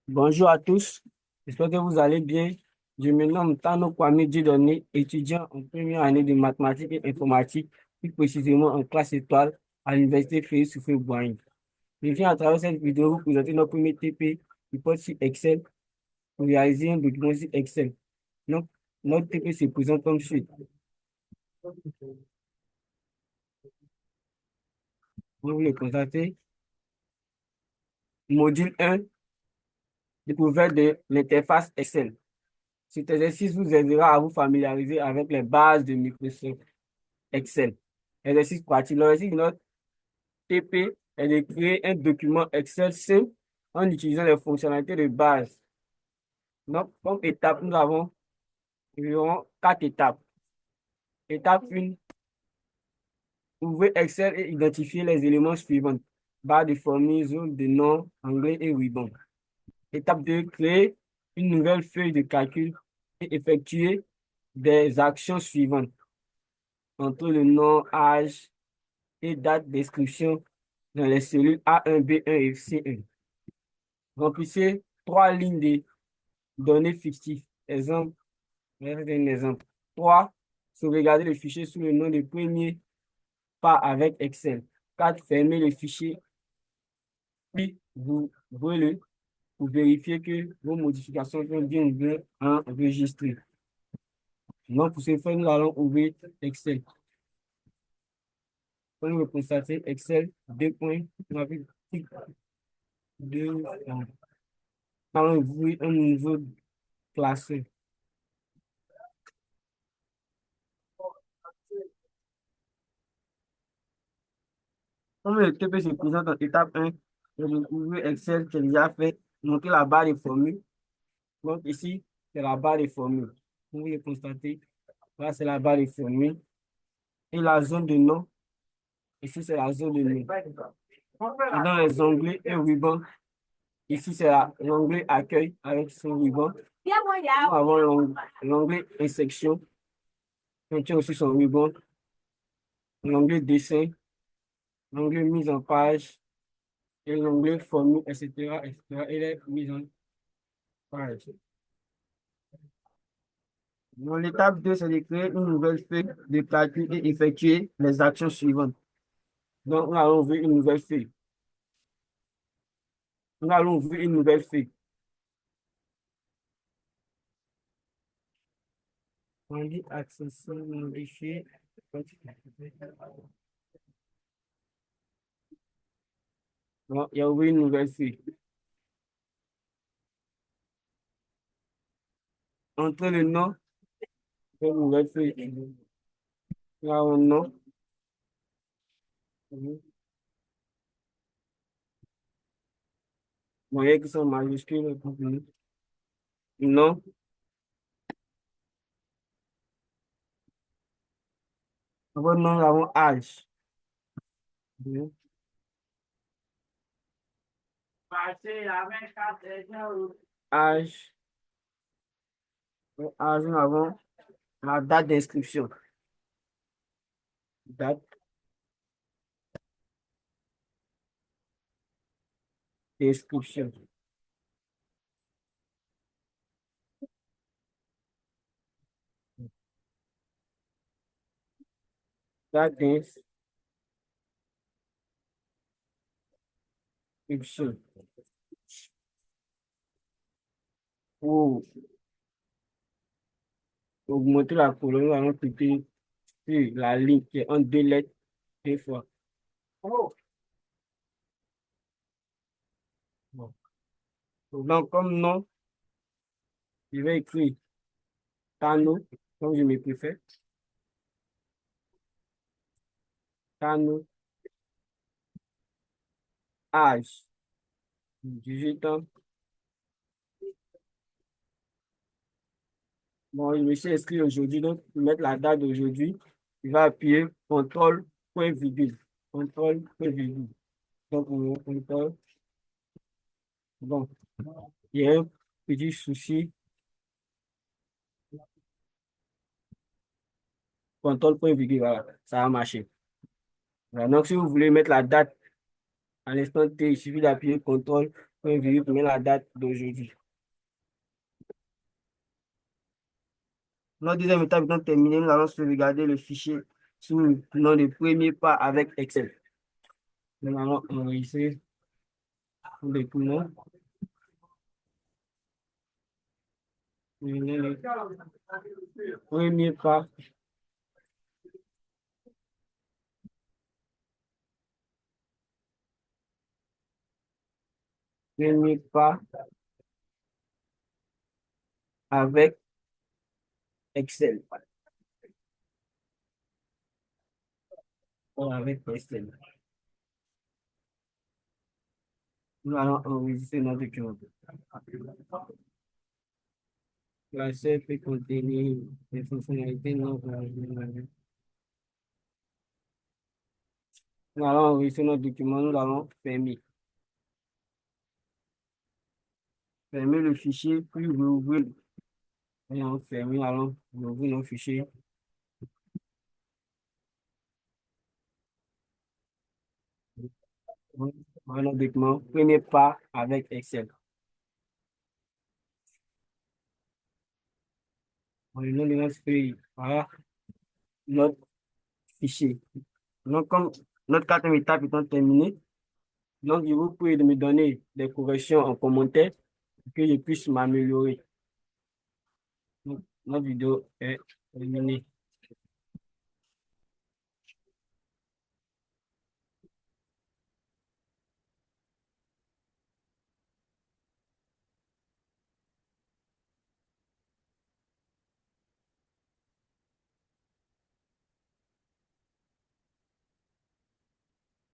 Bonjour à tous, j'espère que vous allez bien. Je me nomme Tano Kwame Dieudonné, étudiant en première année de mathématiques et informatique, plus précisément en classe étoile à l'université Félix Houphouët-Boigny. Je viens à travers cette vidéo vous présenter notre premier TP qui porte sur Excel pour réaliser un document sur Excel. Donc, notre TP se présente comme suit. Vous le constatez. Module 1, découverte de l'interface Excel. Cet exercice vous aidera à vous familiariser avec les bases de Microsoft Excel. Exercice pratique. L'exercice de notre TP est de créer un document Excel simple en utilisant les fonctionnalités de base. Donc, comme étape, nous avons environ 4 étapes. Étape 1, ouvrez Excel et identifiez les éléments suivants. Barre de formule, zone de nom, anglais et ruban. Étape 2, créer une nouvelle feuille de calcul et effectuer des actions suivantes. Entre le nom, âge et date d'inscription dans les cellules A1, B1 et C1. Remplissez 3 lignes de données fictives. Exemple, je vais faire un exemple. 3. Sauvegardez le fichier sous le nom de premier pas avec Excel. 4. Fermez le fichier, puis vous ouvrez-le pour vérifier que vos modifications sont bien enregistrées. Donc, pour ce faire, nous allons ouvrir Excel. Quand nous constater Excel, 2 points, on va faire tic, 2, nous allons ouvrir un nouveau classé. Comme le TP se présente en étape 1, je vais ouvrir Excel qui est déjà fait, montrer la barre des formules. Donc ici, c'est la barre des formules. Vous pouvez constater, là c'est la barre des formules. Et la zone de nom, ici c'est la zone de nom. Et dans les onglets et ruban, ici c'est l'onglet accueil avec son ruban. Nous avons l'onglet insection, contient aussi son ruban, l'onglet dessin, l'onglet mise en page et l'onglet formule, etc., etc. Et les mises en page. Dans l'étape 2, c'est de créer une nouvelle feuille de calcul et effectuer les actions suivantes. Donc, nous allons ouvrir une nouvelle feuille. Nous allons ouvrir une nouvelle feuille. On dit accessible, modifier. Bon, il y a ouvert une nouvelle feuille. Entre le nom, une nouvelle feuille. Là, un nom. Bon, il y a qui sont majuscules. Non. Après, nous avons âge. Âge. Âge, nous avons la date d'inscription. Date d'inscription. Date d'inscription. Pour augmenter la colonne, nous allons cliquer sur la ligne qui est en 2 lettres 2 fois. Bon. Donc, comme nom, je vais écrire Tano, comme je me préfère. Tano, âge, 18 ans. Bon, je me suis inscrit aujourd'hui, donc pour mettre la date d'aujourd'hui, il va appuyer CTRL, point virgule. CTRL, point virgule. Donc, on CTRL. Bon, il y a un petit souci. CTRL, point virgule, voilà, ça a marché. Voilà, donc, si vous voulez mettre la date à l'instant T, il suffit d'appuyer CTRL, Point virgule pour mettre la date d'aujourd'hui. Notre deuxième étape étant terminée, nous allons sauvegarder le fichier sous le nom de premier pas avec Excel. Nous allons enregistrer le document. Premier pas. Premier pas avec Excel. Avec Excel. Nous allons enregistrer notre document. La seule peut contenir les fonctionnalités non conventionnelles. Nous allons enregistrer notre document, nous allons fermer. Fermer le fichier, puis rouvrir. Nous allons fermer, allons rouvrir nos fichiers. Voilà notre document. Premier pas avec Excel. Le nom de notre feuille. Voilà notre fichier. Donc, comme notre quatrième étape étant terminée, donc, je vous prie de me donner des corrections en commentaire pour que je puisse m'améliorer. Donc, notre vidéo est terminée.